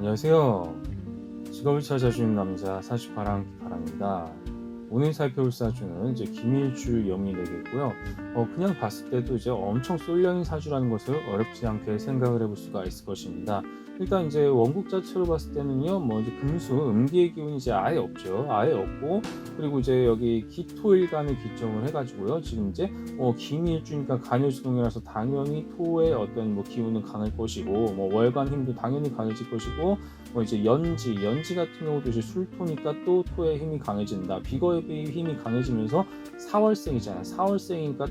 안녕하세요. 직업을 찾아주는 남자 48랑 기파랑입니다. 오늘 살펴볼 사주는 이제 김일주 영이 되겠고요. 그냥 봤을 때도 이제 엄청 쏠려있는 사주라는 것을 어렵지 않게 생각을 해볼 수가 있을 것입니다. 일단 이제 원국 자체로 봤을 때는요, 뭐 이제 금수, 음기의 기운이 이제 아예 없죠. 아예 없고, 그리고 이제 여기 기토일간을 기점을 해가지고요. 지금 이제 김일주니까 간요지동이라서 당연히 토의 어떤 뭐 기운은 강할 것이고, 뭐 월간 힘도 당연히 강해질 것이고, 뭐 이제 연지 같은 경우도 이제 술토니까 또 토의 힘이 강해진다. 비거의 힘이 강해지면서 사월생이잖아. 사월생이니까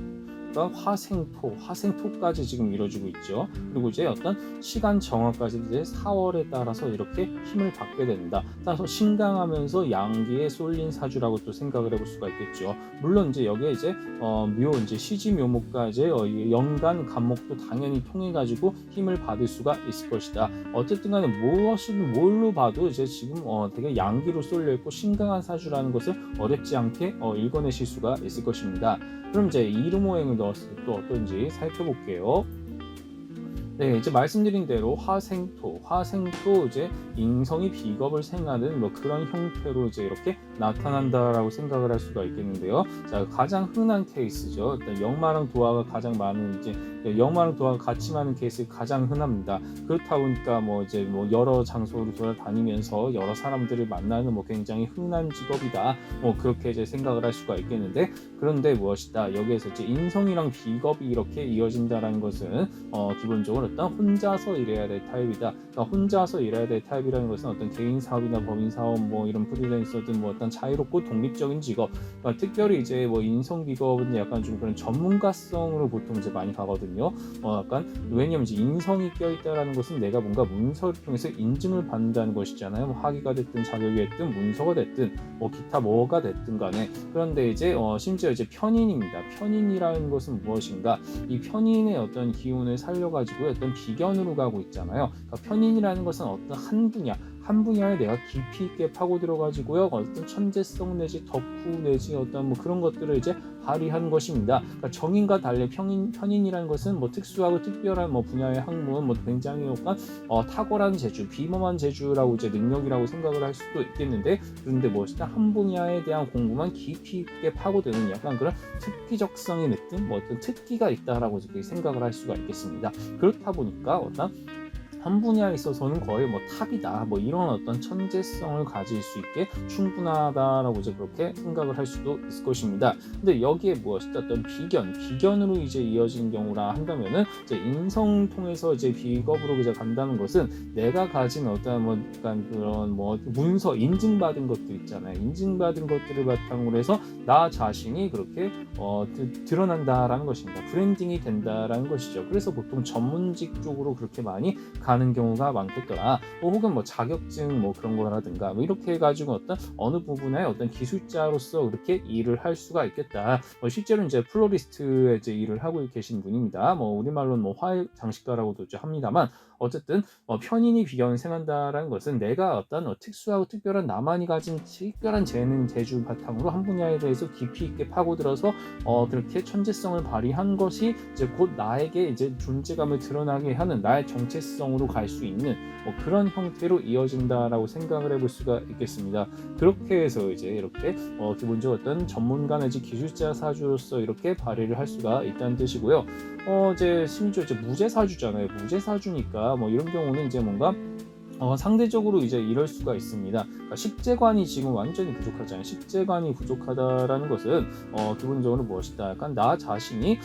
화생토까지 지금 이루어지고 있죠. 그리고 이제 어떤 시간 정화까지 이제 4월에 따라서 이렇게 힘을 받게 된다. 따라서 신강하면서 양기에 쏠린 사주라고 또 생각을 해볼 수가 있겠죠. 물론 이제 여기에 이제 이제 시지묘목과 이제 연간 간목도 당연히 통해 가지고 힘을 받을 수가 있을 것이다. 어쨌든간에 뭘로 봐도 이제 지금 되게 양기로 쏠려 있고 신강한 사주라는 것을 어렵지 않게 읽어내실 수가 있을 것입니다. 그럼 이제 이름오행을 넣었을 때 또 어떤지 살펴볼게요. 네, 이제 말씀드린 대로 화생토 이제 인성이 비겁을 생하는 뭐 그런 형태로 이제 이렇게 나타난다라고 생각을 할 수가 있겠는데요. 자, 가장 흔한 케이스죠. 일단 역마랑 도화가 가장 많은 이제 역마랑 도화가 같이 많은 케이스 가장 흔합니다. 그렇다 보니까 뭐 이제 뭐 여러 장소로 돌아다니면서 여러 사람들을 만나는 뭐 굉장히 흔한 직업이다. 뭐 그렇게 이제 생각을 할 수가 있겠는데, 그런데 무엇이다? 여기에서 이제 인성이랑 비겁이 이렇게 이어진다라는 것은 기본적으로 어떤 혼자서 일해야 될 타입이다. 그러니까 혼자서 일해야 될 타입이라는 것은 어떤 개인 사업이나 법인 사업 뭐 이런 프리랜서든 뭐 어떤 자유롭고 독립적인 직업. 그러니까 특별히 이제 뭐 인성 비겁은 약간 좀 그런 전문가성으로 보통 이제 많이 가거든요. 약간 왜냐면 이제 인성이 껴있다라는 것은 내가 뭔가 문서를 통해서 인증을 받는다는 것이잖아요. 뭐 학위가 됐든 자격이 됐든 문서가 됐든 뭐 기타 뭐가 됐든 간에. 그런데 이제 심지어 이제 편인입니다. 편인이라는 것은 무엇인가? 이 편인의 어떤 기운을 살려가지고 어떤 비견으로 가고 있잖아요. 그러니까 편인이라는 것은 어떤 한 분야에 내가 깊이 있게 파고 들어가지고요, 어떤 천재성 내지 덕후 내지 어떤 뭐 그런 것들을 이제 발휘한 것입니다. 그러니까 정인과 달리 편인이라는 것은 뭐 특수하고 특별한 뭐 분야의 학문, 뭐 굉장히 약간 탁월한 재주, 비범한 재주라고 이제 능력이라고 생각을 할 수도 있겠는데, 그런데 무엇이다 한 분야에 대한 공부만 깊이 있게 파고드는 약간 그런 특기적성의 느낌, 뭐 어떤 특기가 있다라고 생각을 할 수가 있겠습니다. 그렇다 보니까 어떤 한 분야에 있어서는 거의 뭐 탑이다, 뭐 이런 어떤 천재성을 가질 수 있게 충분하다라고 이제 그렇게 생각을 할 수도 있을 것입니다. 근데 여기에 무엇이다 어떤 비견으로 이제 이어진 경우라 한다면은 이제 인성 통해서 이제 비겁으로 이제 간다는 것은 내가 가진 어떤 뭐 약간 그런 뭐 문서 인증받은 것들 있잖아요. 인증받은 것들을 바탕으로 해서 나 자신이 그렇게 드러난다라는 것입니다. 브랜딩이 된다라는 것이죠. 그래서 보통 전문직 쪽으로 그렇게 많이 가는 경우가 많겠더라. 혹은 뭐 자격증 뭐 그런 거라든가 뭐 이렇게 해가지고 어떤 어느 부분에 어떤 기술자로서 그렇게 일을 할 수가 있겠다. 실제로 이제 플로리스트에 이제 일을 하고 계신 분입니다. 뭐 우리말로는 뭐 화훼 장식가라고도 합니다만, 어쨌든 편인이 비견을 생한다라는 것은 내가 어떤 특수하고 특별한 나만이 가진 특별한 재능 재주 바탕으로 한 분야에 대해서 깊이 있게 파고들어서 그렇게 천재성을 발휘한 것이 이제 곧 나에게 이제 존재감을 드러나게 하는 나의 정체성으로 갈 수 있는 뭐 그런 형태로 이어진다라고 생각을 해볼 수가 있겠습니다. 그렇게 해서 이제 이렇게 기본적으로 어떤 전문가 내지 기술자 사주로서 이렇게 발휘를 할 수가 있다는 뜻이고요. 이제 심지어 이제 무제사주잖아요. 무제사주니까 뭐 이런 경우는 이제 뭔가 상대적으로 이제 이럴 수가 있습니다. 그러니까 식재관이 지금 완전히 부족하잖아요. 식재관이 부족하다라는 것은 기본적으로 무엇이다? 약간 나 자신이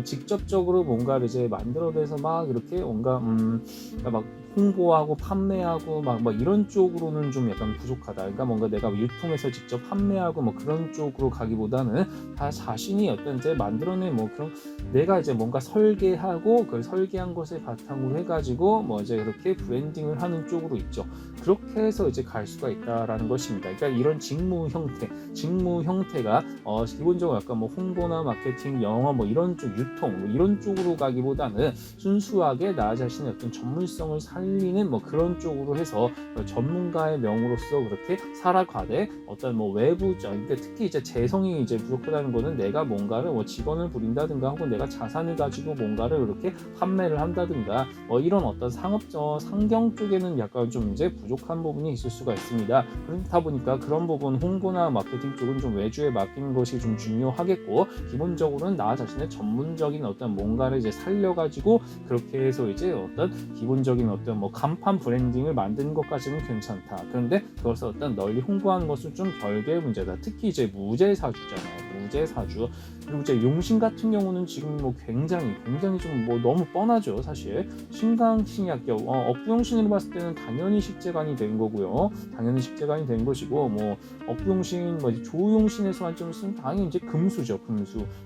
직접적으로 뭔가를 이제 만들어내서 막 이렇게 뭔가 그러니까 막 홍보하고 판매하고 막 이런 쪽으로는 좀 약간 부족하다. 그러니까 뭔가 내가 유통해서 직접 판매하고 뭐 그런 쪽으로 가기보다는 다 자신이 어떤 이제 만들어낸 뭐 그런 내가 이제 뭔가 설계하고 그 설계한 것을 바탕으로 해가지고 뭐 이제 이렇게 브랜딩을 하는 쪽으로 있죠. 그렇게 해서 이제 갈 수가 있다라는 것입니다. 그러니까 이런 직무 형태가 기본적으로 약간 뭐 홍보나 마케팅, 영어 뭐 이런 쪽 유통 뭐 이런 쪽으로 가기보다는 순수하게 나 자신의 어떤 전문성을 살리는 뭐 그런 쪽으로 해서 전문가의 명으로서 그렇게 살아가되 어떤 뭐 외부적, 그러니까 특히 이제 재성이 이제 부족하다는 거는 내가 뭔가를 뭐 직원을 부린다든가 혹은 내가 자산을 가지고 뭔가를 이렇게 판매를 한다든가 이런 어떤 상업적 상경 쪽에는 약간 좀 이제 부족한 부분이 있을 수가 있습니다. 그렇다 보니까 그런 부분 홍보나 마케팅 쪽은 좀 외주에 맡기는 것이 좀 중요하겠고, 기본적으로는 나 자신의 전문적인 어떤 뭔가를 이제 살려가지고 그렇게 해서 이제 어떤 기본적인 어떤 뭐 간판 브랜딩을 만드는 것까지는 괜찮다. 그런데 그것을 어떤 널리 홍보하는 것은 좀 별개의 문제다. 특히 이제 무제사주잖아요. 무제사주. 그리고 이제 용신 같은 경우는 지금 뭐 굉장히 좀 뭐 너무 뻔하죠. 사실 신강신약격 업부용신으로 봤을 때는 당연히 식재간이 된 거고요. 당연히 식재간이 된 것이고, 뭐 업부용신 뭐 조용신에서만 좀 있으면 당연히 이제 금수죠.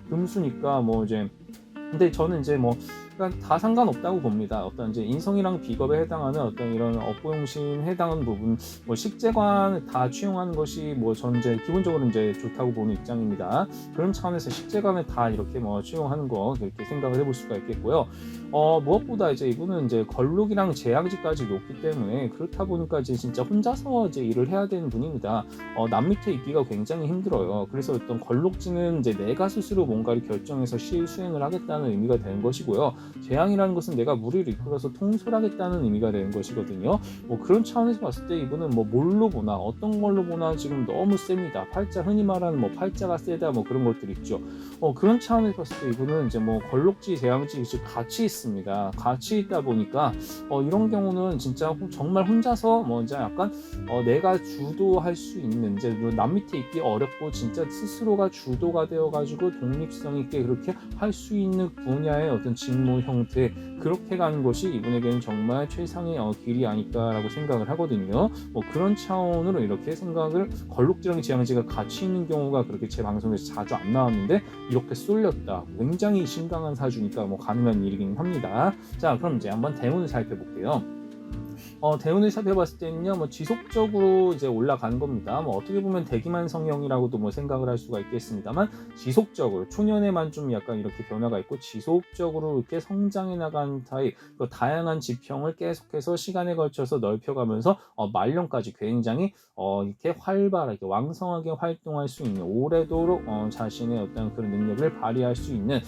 금수니까 뭐 이제, 근데 저는 이제 뭐 그러니까 다 상관없다고 봅니다. 어떤 이제 인성이랑 비겁에 해당하는 어떤 이런 업보용신에 해당하는 부분, 뭐 식재관을 다 취용하는 것이 뭐 전 이제 기본적으로 이제 좋다고 보는 입장입니다. 그런 차원에서 식재관을 다 이렇게 뭐 취용하는 거 그렇게 생각을 해볼 수가 있겠고요. 무엇보다 이제 이분은 이제 걸록이랑 재앙지까지 높기 때문에, 그렇다 보니까 이제 진짜 혼자서 이제 일을 해야 되는 분입니다. 남 밑에 있기가 굉장히 힘들어요. 그래서 어떤 걸록지는 이제 내가 스스로 뭔가를 결정해서 수행을 하겠다는 의미가 되는 것이고요. 재앙이라는 것은 내가 무리를 이끌어서 통솔하겠다는 의미가 되는 것이거든요. 뭐 그런 차원에서 봤을 때 이분은 뭐 뭘로 보나 어떤 걸로 보나 지금 너무 셉니다. 팔자, 흔히 말하는 뭐 팔자가 세다 뭐 그런 것들 있죠. 그런 차원에서 봤을 때 이분은 이제 뭐 걸록지, 재앙지 같이 있습니다. 같이 있다 보니까 이런 경우는 진짜 정말 혼자서 뭐 이제 약간 내가 주도할 수 있는, 이제 남 밑에 있기 어렵고 진짜 스스로가 주도가 되어가지고 독립성 있게 그렇게 할 수 있는 분야의 어떤 직무 형태, 그렇게 가는 것이 이분에게는 정말 최상의 길이 아닐까라고 생각을 하거든요. 뭐 그런 차원으로 이렇게 생각을, 걸록지랑 재앙지가 같이 있는 경우가 그렇게 제 방송에서 자주 안 나왔는데 이렇게 쏠렸다. 굉장히 심각한 사주니까 뭐 가능한 일이긴 합니다. 자, 그럼 이제 한번 대운을 살펴볼게요. 대운을 살펴봤을 때는요, 뭐 지속적으로 이제 올라가는 겁니다. 뭐 어떻게 보면 대기만 성형이라고도 뭐 생각을 할 수가 있겠습니다만, 지속적으로 초년에만 좀 약간 이렇게 변화가 있고 지속적으로 이렇게 성장해 나간 타입, 다양한 지평을 계속해서 시간에 걸쳐서 넓혀가면서 말년까지 굉장히 이렇게 활발하게 왕성하게 활동할 수 있는, 오래도록 자신의 어떤 그런 능력을 발휘할 수 있는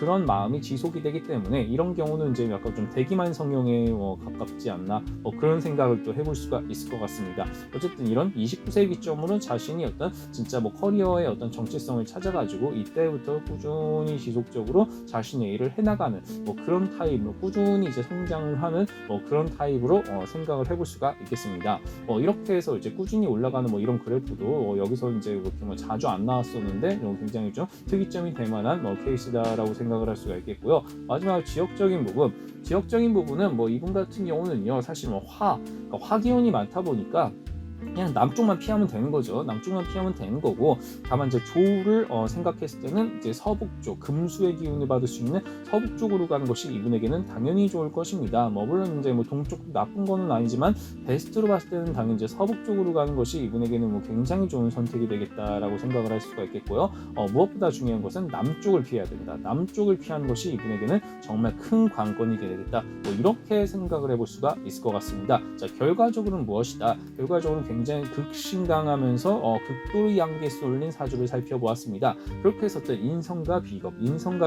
그런 마음이 지속이 되기 때문에, 이런 경우는 이제 약간 좀 대기만 성형에 가깝지 않나, 그런 생각을 또 해볼 수가 있을 것 같습니다. 어쨌든 이런 29세 기점으로 자신이 어떤 진짜 뭐 커리어의 어떤 정체성을 찾아가지고 이때부터 꾸준히 지속적으로 자신의 일을 해나가는 뭐 그런 타입으로 꾸준히 이제 성장을 하는 뭐 그런 타입으로 생각을 해볼 수가 있겠습니다. 이렇게 해서 이제 꾸준히 올라가는 뭐 이런 그래프도 여기서 이제 이렇게 뭐 자주 안 나왔었는데 굉장히 좀 특이점이 될 만한 케이스다라고 생각을 할 수가 있겠고요. 마지막 지역적인 부분은 뭐 이분 같은 경우는요, 사실 뭐 그러니까 화기운이 많다 보니까 그냥 남쪽만 피하면 되는 거죠. 남쪽만 피하면 되는 거고, 다만 이제 조우를 생각했을 때는 이제 서북 쪽, 금수의 기운을 받을 수 있는 서북 쪽으로 가는 것이 이분에게는 당연히 좋을 것입니다. 물론 이제 뭐 동쪽 나쁜 거는 아니지만 베스트로 봤을 때는 당연히 이제 서북 쪽으로 가는 것이 이분에게는 뭐 굉장히 좋은 선택이 되겠다라고 생각을 할 수가 있겠고요. 무엇보다 중요한 것은 남쪽을 피해야 된다. 남쪽을 피하는 것이 이분에게는 정말 큰 관건이 되겠다. 뭐 이렇게 생각을 해볼 수가 있을 것 같습니다. 자, 결과적으로는 무엇이다? 결과적으로는 굉장히 극신강하면서 극도의 양기에 쏠린 사주를 살펴보았습니다. 그렇게 해서 어떤 인성과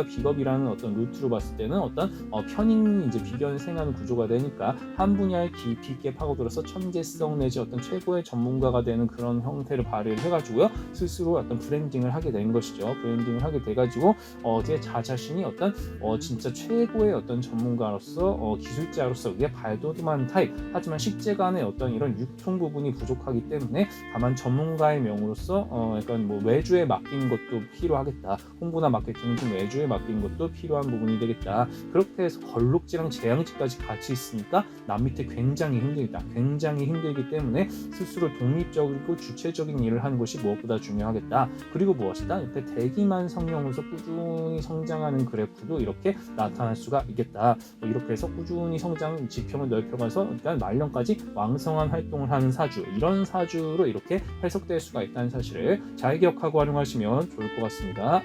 비겁이라는 어떤 루트로 봤을 때는 어떤 편인이 이제 비견생하는 구조가 되니까 한 분야에 깊이 있게 파고들어서 천재성 내지 어떤 최고의 전문가가 되는 그런 형태를 발휘를 해가지고요, 스스로 어떤 브랜딩을 하게 된 것이죠. 브랜딩을 하게 돼가지고 제 자신이 어떤 진짜 최고의 어떤 전문가로서 기술자로서 이게 발돋움한 타입, 하지만 식재간의 어떤 이런 유통 부분이 부족하기 때문에 다만 전문가의 명으로서 약간 뭐 외주에 맡기는 것도 필요하겠다. 홍보나 마케팅은 좀 외주에 맡기는 것도 필요한 부분이 되겠다. 그렇게 해서 걸록지랑 재앙지까지 같이 있으니까 남 밑에 굉장히 힘들다. 굉장히 힘들기 때문에 스스로 독립적이고 주체적인 일을 하는 것이 무엇보다 중요하겠다. 그리고 무엇이다? 이렇게 대기만 성령으로서 꾸준히 성장하는 그래프도 이렇게 나타날 수가 있겠다. 이렇게 해서 꾸준히 성장 지평을 넓혀가서 일단 말년까지 왕성한 활동을 하는 사주, 이런 사주로 이렇게 해석될 수가 있다는 사실을 잘 기억하고 활용하시면 좋을 것 같습니다.